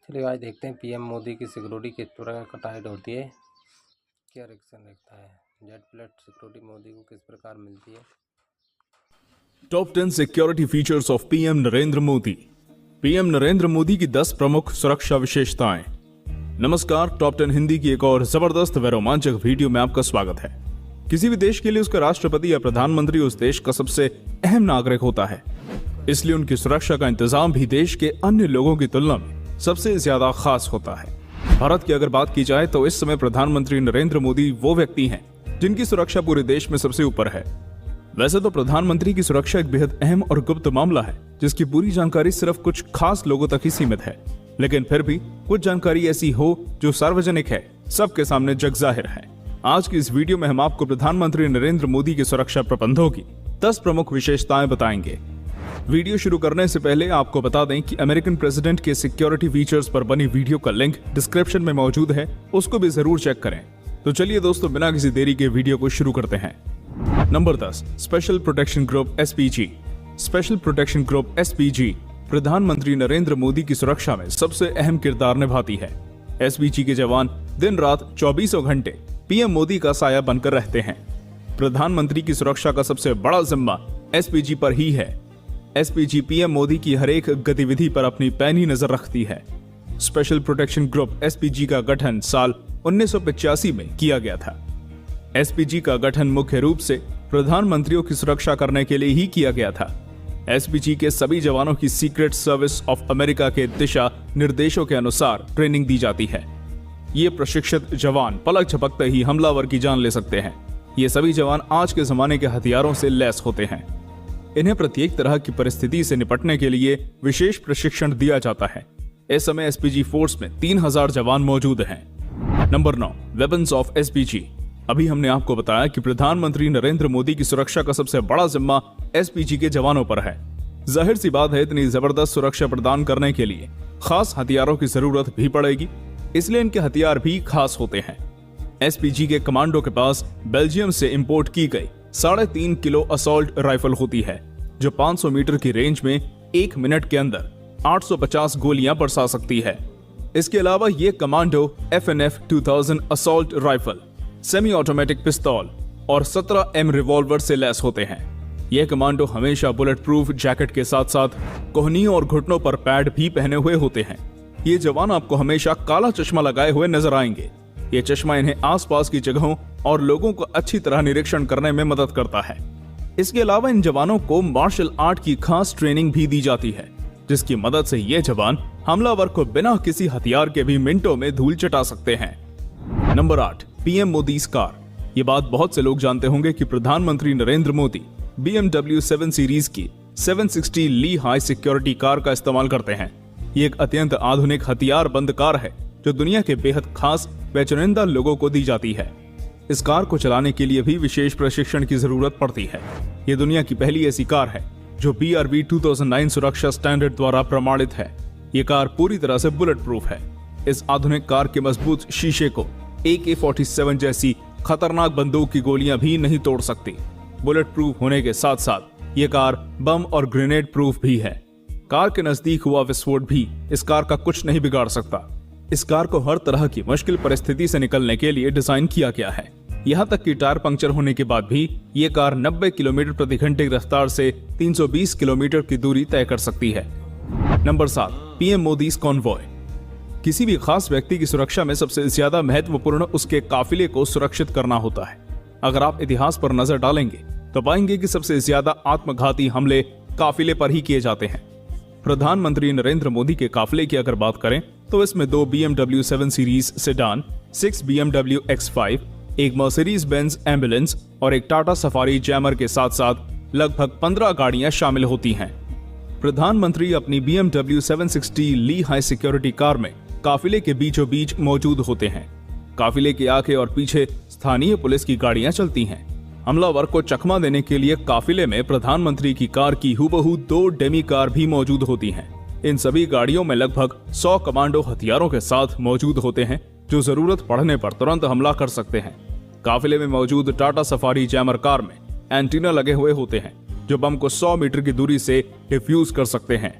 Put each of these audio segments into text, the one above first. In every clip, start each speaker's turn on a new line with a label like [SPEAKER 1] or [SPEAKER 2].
[SPEAKER 1] चलिए आज देखते हैं पीएम मोदी की सिक्योरिटी किस प्रकार टाइट होती है, क्या रिएक्शन रहता है। जेट प्लस सिक्योरिटी मोदी को किस प्रकार मिलती है।
[SPEAKER 2] Top 10 security features of PM Narendra Modi. PM Narendra Modi की 10 प्रमुख सुरक्षा विशेषताएं। नमस्कार, टॉप 10 हिंदी की एक और जबरदस्त व रोमांचक वीडियो में आपका स्वागत है। किसी भी देश के लिए उसका राष्ट्रपति या प्रधानमंत्री उस देश का सबसे अहम नागरिक होता है, इसलिए उनकी सुरक्षा का इंतजाम भी देश के अन्य लोगों की तुलना में सबसे ज्यादा खास होता है। भारत की अगर बात की जाए तो इस समय प्रधानमंत्री नरेंद्र मोदी वो व्यक्ति हैं जिनकी सुरक्षा पूरे देश में सबसे ऊपर है। वैसे तो प्रधानमंत्री की सुरक्षा एक बेहद अहम और गुप्त मामला है, जिसकी पूरी जानकारी सिर्फ कुछ खास लोगों तक ही सीमित है, लेकिन फिर भी कुछ जानकारी ऐसी हो जो सार्वजनिक है, सबके सामने जग जाहिर है। आज की इस वीडियो में हम आपको प्रधानमंत्री नरेंद्र मोदी के सुरक्षा प्रबंधों की 10 प्रमुख विशेषताएं बताएंगे। वीडियो शुरू करने से पहले आपको बता दें कि अमेरिकन प्रेसिडेंट के सिक्योरिटी फीचर्स पर बनी वीडियो का लिंक डिस्क्रिप्शन में मौजूद है, उसको भी जरूर चेक करें। तो चलिए दोस्तों, बिना किसी देरी के वीडियो को शुरू करते हैं। Number 10, special protection group SPG। Special protection group SPG प्रधानमंत्री नरेंद्र मोदी की सुरक्षा में सबसे अहम किरदार निभाती है। SPG के जवान दिन रात 24 घंटे पीएम मोदी का साया बनकर रहते हैं। प्रधानमंत्री की सुरक्षा का सबसे बड़ा जिम्मा SPG पर ही है। SPG पीएम मोदी की हर एक गतिविधि पर अपनी पैनी नजर रखती है। स्पेशल प्रोटेक्शन ग्रुप SPG का गठन साल 1985 में किया गया था। SPG का गठन मुख्य रूप से प्रधानमंत्रियों की सुरक्षा करने के लिए ही किया गया था। SPG के सभी जवानों की सीक्रेट सर्विस ऑफ अमेरिका के दिशा निर्देशों के अनुसार ट्रेनिंग दी जाती है। ये प्रशिक्षित जवान पलक झपकते ही हमलावर की जान ले सकते हैं। ये सभी जवान आज के जमाने के हथियारों से लैस होते हैं। इन्हें प्रत्येक तरह की परिस्थिति से निपटने के लिए विशेष प्रशिक्षण दिया जाता है। इस समय SPG फोर्स में 3000 जवान मौजूद हैं। Number 9, weapons of SPG। अभी हमने आपको बताया कि प्रधानमंत्री नरेंद्र मोदी की सुरक्षा का सबसे बड़ा जिम्मा SPG के जवानों पर है। जाहिर सी बात है, इतनी जबरदस्त सुरक्षा प्रदान करने के लिए खास हथियारों की जरूरत भी पड़ेगी, इसलिए इनके हथियार भी खास होते हैं। SPG के कमांडो के पास बेल्जियम से इंपोर्ट की गई 3.5 किलो असॉल्ट राइफल होती है, जो 500 मीटर की रेंज में 1 मिनट के अंदर 850 गोलियां बरसा सकती है। इसके अलावा ये commando FNF 2000 assault rifle, semi automatic पिस्तौल और 17M रिवॉल्वर से लैस होते हैं। यह कमांडो हमेशा बुलेट प्रूफ जैकेट के साथ साथ कोहनियों और घुटनों पर पैड भी पहने हुए होते हैं। ये जवान आपको हमेशा काला चश्मा लगाए हुए नजर आएंगे। ये चश्मा इन्हें आसपास की जगहों और लोगों को अच्छी तरह निरीक्षण करने में मदद करता है। इसके अलावा इन जवानों को मार्शल आर्ट की खास ट्रेनिंग भी दी जाती है, जिसकी मदद से ये जवान हमलावर को बिना किसी हथियार के भी मिनटों में धूल चटा सकते हैं। Number 8, PM Modi car. ये बात बहुत से लोग जानते होंगे कि प्रधानमंत्री नरेंद्र मोदी BMW 7 सीरीज की 760 ली हाई सिक्योरिटी कार का इस्तेमाल करते हैं। ये एक अत्यंत आधुनिक हथियार बंद कार है जो दुनिया के बेहद खास व चुनिंदा लोगों को दी जाती है। इस कार को चलाने के लिए भी विशेष प्रशिक्षण की जरूरत पड़ती है। ये दुनिया की पहली ऐसी कार है जो BRB 2009 सुरक्षा स्टैंडर्ड द्वारा प्रमाणित है। ये कार पूरी तरह से बुलेट प्रूफ है। इस आधुनिक कार के मजबूत शीशे को AK-47 जैसी खतरनाक बंदूक की गोलियां भी नहीं तोड़ सकती। बुलेट प्रूफ होने के साथ साथ ये कार बम और ग्रेनेड प्रूफ भी है। कार के नजदीक हुआ विस्फोट भी इस कार का कुछ नहीं बिगाड़ सकता। इस कार को हर तरह की मुश्किल परिस्थिति से निकलने के लिए डिजाइन किया गया है। यहाँ तक कि टायर पंक्चर होने के बाद भी ये कार 90 किलोमीटर प्रति घंटे की रफ्तार से 320 किलोमीटर की दूरी तय कर सकती है। Number 7, PM Modi convoy. किसी भी खास व्यक्ति की सुरक्षा में सबसे ज्यादा महत्वपूर्ण उसके काफिले को सुरक्षित करना होता है। अगर आप इतिहास पर नजर डालेंगे तो पाएंगे कि सबसे ज्यादा आत्मघाती हमले काफिले पर ही किए जाते हैं। प्रधानमंत्री नरेंद्र मोदी के काफिले की अगर बात करें तो इसमें 2 BMW 7 series sedan, 6 BMW X5, एक मर्सिडीज बेंज एम्बुलेंस और एक टाटा सफारी जैमर के साथ साथ लगभग 15 गाड़ियां शामिल होती हैं। प्रधानमंत्री अपनी BMW 760 ली हाई सिक्योरिटी कार में काफिले के बीचों बीच मौजूद होते हैं। काफिले के आगे और पीछे स्थानीय पुलिस की गाड़ियां चलती हैं। हमलावर को चकमा देने के लिए काफिले में प्रधानमंत्री की कार की हूबहू 2 डेमी कार भी मौजूद होती हैं। इन सभी गाड़ियों में लगभग 100 कमांडो हथियारों के साथ मौजूद होते हैं, जो जरूरत पड़ने पर तुरंत हमला कर सकते हैं। काफिले में मौजूद टाटा सफारी जैमर कार में एंटीना लगे हुए होते हैं, जो बम को 100 मीटर की दूरी से डिफ्यूज कर सकते हैं।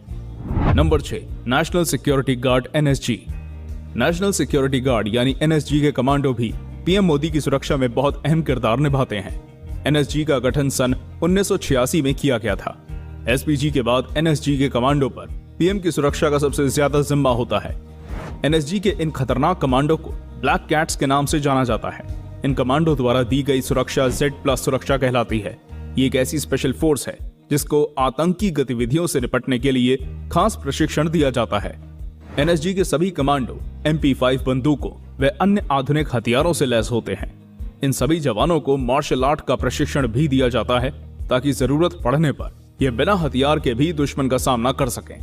[SPEAKER 2] Number 6, national security guard NSG। National security guard यानी NSG के कमांडो भी पीएम मोदी की सुरक्षा में बहुत अहम किरदार निभाते हैं। NSG का गठन सन 1986 में किया गया था। SPG के बाद NSG के कमांडो पर पीएम की सुरक्षा का सबसे ज्यादा जिम्मा होता है। NSG के इन खतरनाक कमांडो को ब्लैक कैट्स के नाम से जाना जाता है। इन कमांडो द्वारा दी गई सुरक्षा Z+ सुरक्षा कहलाती है। ये एक ऐसी स्पेशल फोर्स है जिसको आतंकी गतिविधियों से निपटने के लिए खास प्रशिक्षण दिया जाता है। NSG के सभी कमांडो MP5 बंदूकों व अन्य आधुनिक हथियारों से लैस होते हैं। इन सभी जवानों को मार्शल आर्ट का प्रशिक्षण भी दिया जाता है ताकि जरूरत पड़ने पर ये बिना हथियार के भी दुश्मन का सामना कर सकें।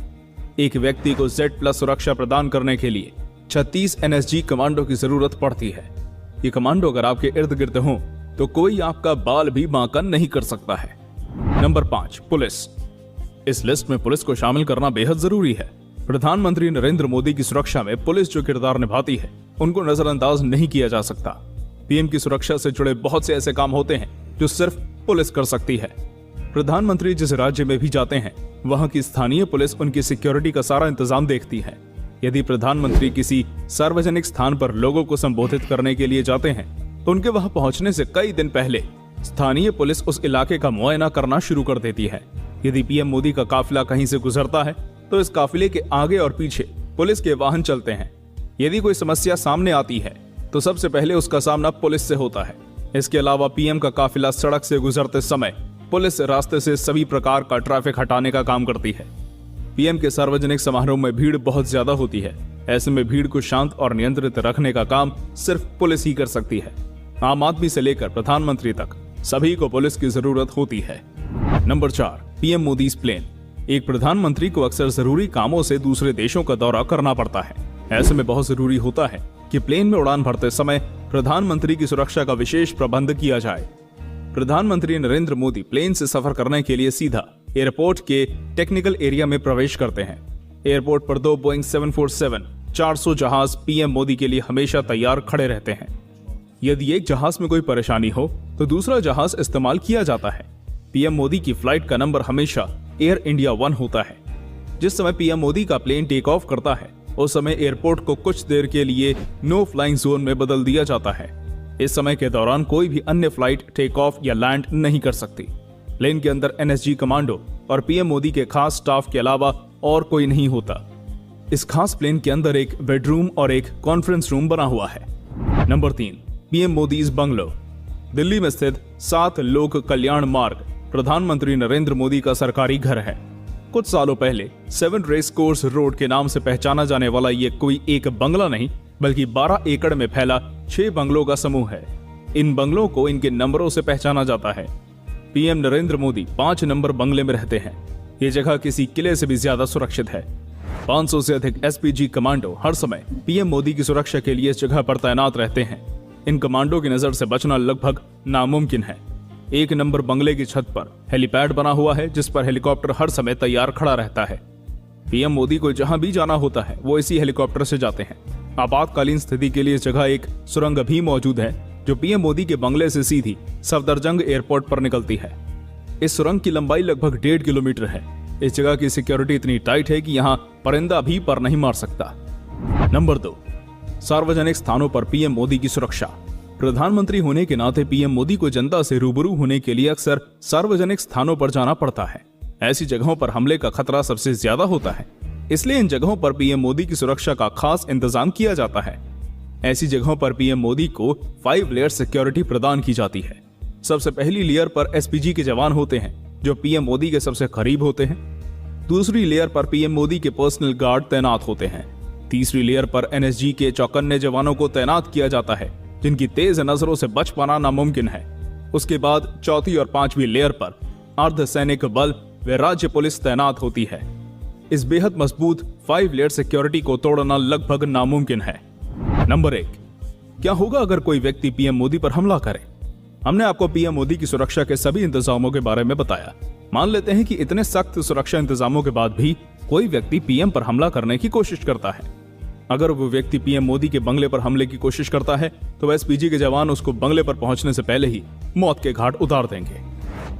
[SPEAKER 2] एक व्यक्ति को Z+ सुरक्षा प्रदान करने के लिए 36 NSG कमांडो की जरूरत पड़ती है। ये कमांडो अगर आपके इर्द गिर्द हों तो कोई आपका बाल भी बांका नहीं कर सकता है। Number 5, police. इस लिस्ट में पुलिस को शामिल करना बेहद जरूरी है। प्रधानमंत्री नरेंद्र मोदी की सुरक्षा में पुलिस जो किरदार निभाती है उनको नजरअंदाज नहीं किया जा सकता। पीएम की सुरक्षा से जुड़े बहुत से ऐसे काम होते हैं जो सिर्फ पुलिस कर सकती है। प्रधानमंत्री जिस राज्य में भी जाते हैं वहां की स्थानीय पुलिस उनकी सिक्योरिटी का सारा इंतजाम देखती है। यदि प्रधानमंत्री किसी सार्वजनिक स्थान पर लोगों को संबोधित करने के लिए जाते हैं तो उनके वहां पहुंचने से कई दिन पहले स्थानीय पुलिस उस इलाके का मुआयना करना शुरू कर देती है। यदि पीएम मोदी का काफिला कहीं से गुजरता है तो इस काफिले के आगे और पीछे पुलिस के वाहन चलते हैं। यदि कोई समस्या सामने आती है तो सबसे पहले उसका सामना पुलिस से होता है। इसके अलावा पीएम का काफिला सड़क से गुजरते समय पुलिस रास्ते से सभी प्रकार का ट्रैफिक हटाने का काम करती है। पीएम के सार्वजनिक समारोह में भीड़ बहुत ज्यादा होती है। ऐसे में भीड़ को शांत और नियंत्रित रखने का काम सिर्फ पुलिस ही कर सकती है। आम आदमी से लेकर प्रधानमंत्री तक सभी को पुलिस की जरूरत होती है। Number 4, PM Modi's plane. एक प्रधानमंत्री को अक्सर जरूरी कामों से दूसरे देशों का दौरा करना पड़ता है। ऐसे में बहुत जरूरी होता है कि प्लेन में उड़ान भरते समय प्रधानमंत्री की सुरक्षा का विशेष प्रबंध किया जाए। प्रधानमंत्री नरेंद्र मोदी प्लेन से सफर करने के लिए सीधा एयरपोर्ट के टेक्निकल एरिया में प्रवेश करते हैं। एयरपोर्ट पर 2 बोइंग 747-400 जहाज पीएम मोदी के लिए हमेशा तैयार खड़े रहते हैं। यदि एक जहाज में कोई परेशानी हो तो दूसरा जहाज इस्तेमाल किया जाता है। पीएम मोदी की फ्लाइट का नंबर हमेशा एयर इंडिया 1 होता है। जिस समय पीएम मोदी का प्लेन टेक ऑफ करता है उस समय एयरपोर्ट को कुछ देर के लिए नो फ्लाइंग जोन में बदल दिया जाता है। इस समय के दौरान कोई भी अन्य फ्लाइट टेक ऑफ या लैंड नहीं कर सकती। प्लेन के अंदर NSG कमांडो और पीएम मोदी के खास स्टाफ के अलावा और कोई नहीं होता। इस खास प्लेन के अंदर एक बेडरूम और एक कॉन्फ्रेंस रूम बना हुआ है। Number 3, PM Modi's bungalow. Delhi में स्थित 7 लोक कल्याण मार्ग प्रधानमंत्री नरेंद्र मोदी का सरकारी घर है। कुछ सालों पहले 7 रेस कोर्स रोड के नाम से पहचाना जाने वाला ये कोई एक बंगला नहीं बल्कि 12 एकड़ में फैला 6 बंगलों का समूह है। इन बंगलों को इनके नंबरों से पहचाना जाता है। पीएम नरेंद्र मोदी 5 नंबर बंगले में रहते हैं। ये जगह किसी किले से भी ज्यादा सुरक्षित है। 500 से अधिक SPG कमांडो हर समय पीएम मोदी की सुरक्षा के लिए इस जगह पर तैनात रहते हैं। इन कमांडो की नजर से बचना लगभग नामुमकिन है। 1 नंबर बंगले की छत पर हेलीपैड बना हुआ है जिस पर हेलीकॉप्टर हर समय तैयार खड़ा रहता है। पीएम मोदी को जहां भी जाना होता है वो इसी हेलीकॉप्टर से जाते हैं। आपातकालीन स्थिति के लिए इस जगह एक सुरंग भी मौजूद है जो पीएम मोदी के बंगले से सीधी सफदरजंग एयरपोर्ट पर निकलती है। इस सुरंग की लंबाई लगभग 1.5 किलोमीटर है। इस जगह की सिक्योरिटी इतनी टाइट है कि यहाँ परिंदा भी पर नहीं मार सकता। नंबर 2, सार्वजनिक स्थानों पर पीएम मोदी की सुरक्षा। प्रधानमंत्री होने के नाते पीएम मोदी को जनता से रूबरू होने के लिए अक्सर सार्वजनिक स्थानों पर जाना पड़ता है। ऐसी जगहों पर हमले का खतरा सबसे ज्यादा होता है, इसलिए इन जगहों पर पीएम मोदी की सुरक्षा का खास इंतजाम किया जाता है। ऐसी जगहों पर पीएम मोदी को 5 लेयर सिक्योरिटी प्रदान की जाती है। सबसे पहली लेयर पर SPG के जवान होते हैं जो पीएम मोदी के सबसे करीब होते हैं। दूसरी लेयर पर पीएम मोदी के पर्सनल गार्ड तैनात होते हैं। तीसरी लेयर पर NSG के चौकन्ने जवानों को तैनात किया जाता है जिनकी तेज नजरों से बच पाना नामुमकिन है। उसके बाद चौथी और 5वीं लेयर पर अर्धसैनिक बल व राज्य पुलिस तैनात होती है। इस बेहद मजबूत 5 लेयर सिक्योरिटी को तोड़ना लगभग नामुमकिन है। नंबर 1, क्या होगा अगर कोई व्यक्ति पीएम मोदी पर हमला करे? हमने आपको पीएम मोदी की सुरक्षा के सभी इंतजामों के बारे में बताया। मान लेते हैं कि इतने सख्त सुरक्षा इंतजामों के बाद भी कोई व्यक्ति पीएम पर हमला करने की कोशिश करता है। अगर वो व्यक्ति पीएम मोदी के बंगले पर हमले की कोशिश करता है तो SPG के जवान उसको बंगले पर पहुंचने से पहले ही मौत के घाट उतार देंगे।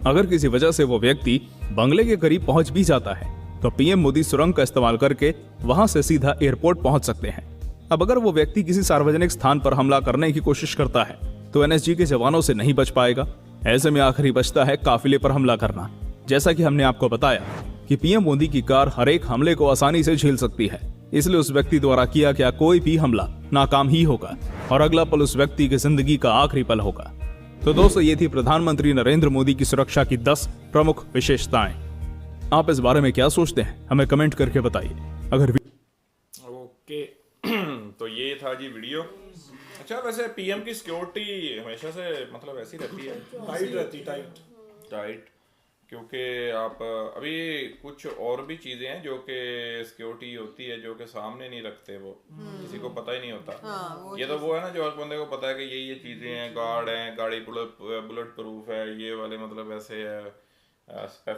[SPEAKER 2] अगर किसी वजह से वो व्यक्ति बंगले के करीब पहुंच भी जाता है तो पीएम मोदी सुरंग का इस्तेमाल करके वहां से सीधा एयरपोर्ट पहुंच सकते हैं। अब अगर वो व्यक्ति किसी सार्वजनिक स्थान पर हमला करने की कोशिश करता है तो एनएसजी के जवानों से नहीं बच पाएगा। ऐसे में आखिरी बचता है काफिले पर हमला करना। जैसा कि हमने आपको बताया कि पीएम मोदी की कार हर एक हमले को आसानी से झेल सकती है, इसलिए उस व्यक्ति द्वारा किया गया कोई भी हमला नाकाम ही होगा और अगला पल उस व्यक्ति की जिंदगी का आखिरी पल होगा। तो दोस्तों, ये थी प्रधानमंत्री नरेंद्र मोदी की सुरक्षा की 10 प्रमुख विशेषताएं। आप इस बारे में क्या सोचते हैं, हमें कमेंट करके बताइए। अगर
[SPEAKER 3] ओके तो ये था जी वीडियो। अच्छा, वैसे पीएम की सिक्योरिटी हमेशा से मतलब ऐसी रहती है,
[SPEAKER 4] टाइट रहती,
[SPEAKER 3] टाइट, क्योंकि आप अभी कुछ और भी चीजें हैं जो कि सिक्योरिटी होती है जो कि सामने नहीं रखते, वो किसी को पता ही नहीं होता। ये तो वो है ना जो हर बंदे को पता है कि ये चीजें हैं, गार्ड हैं, गाड़ी बुलेट प्रूफ है, ये वाले मतलब ऐसे है,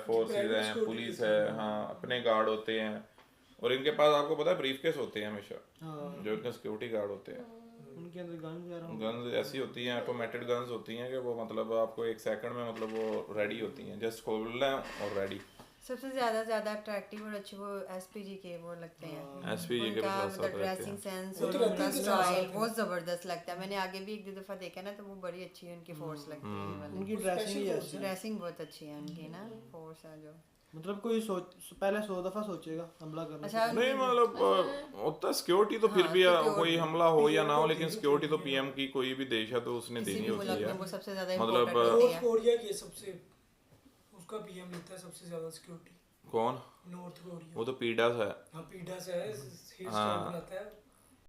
[SPEAKER 3] फोर्सेस हैं, पुलिस है, हाँ अपने गार्ड होते हैं, और इनके पास आपको पता है ब्रीफ केस होते हैं हमेशा, जो इनके सिक्योरिटी गार्ड होते हैं।
[SPEAKER 4] उनके अंदर
[SPEAKER 3] गन्स ऐसी होती हैं, ऑटोमेटेड गन्स होती हैं कि वो मतलब आपको 1 सेकंड में मतलब वो रेडी होती हैं, जस्ट खोलना है और रेडी।
[SPEAKER 5] सबसे ज्यादा अट्रैक्टिव और अच्छे वो एसपीजी के वो लगते हैं।
[SPEAKER 3] एसपीजी के साथ साथ
[SPEAKER 5] ड्रेसिंग सेंस और उनका स्टाइल बहुत जबरदस्त लगता है। मैंने आगे भी 1-2 दफा देखा ना, तो वो बड़ी अच्छी है उनकी फोर्स लगती है।
[SPEAKER 4] उनकी
[SPEAKER 5] ड्रेसिंग बहुत अच्छी है उनकी ना, फोर्स है जो
[SPEAKER 4] मतलब कोई पहले 100 दफा सोचेगा हमला करने से।
[SPEAKER 3] नहीं मतलब होता सिक्योरिटी तो फिर भी कोई हमला हो या ना हो, लेकिन सिक्योरिटी तो पीएम की कोई भी देश है तो उसने देनी होती है।
[SPEAKER 5] वो सबसे ज्यादा
[SPEAKER 3] मतलब
[SPEAKER 5] इम्पोर्टेंट
[SPEAKER 6] कोरिया की सबसे उसका पीएम लेता है सबसे ज्यादा सिक्योरिटी।
[SPEAKER 3] कौन?
[SPEAKER 6] North Korea.
[SPEAKER 3] वो तो पीडास है।
[SPEAKER 6] हाँ पीडास है, हेयर स्टाइल बनाता है।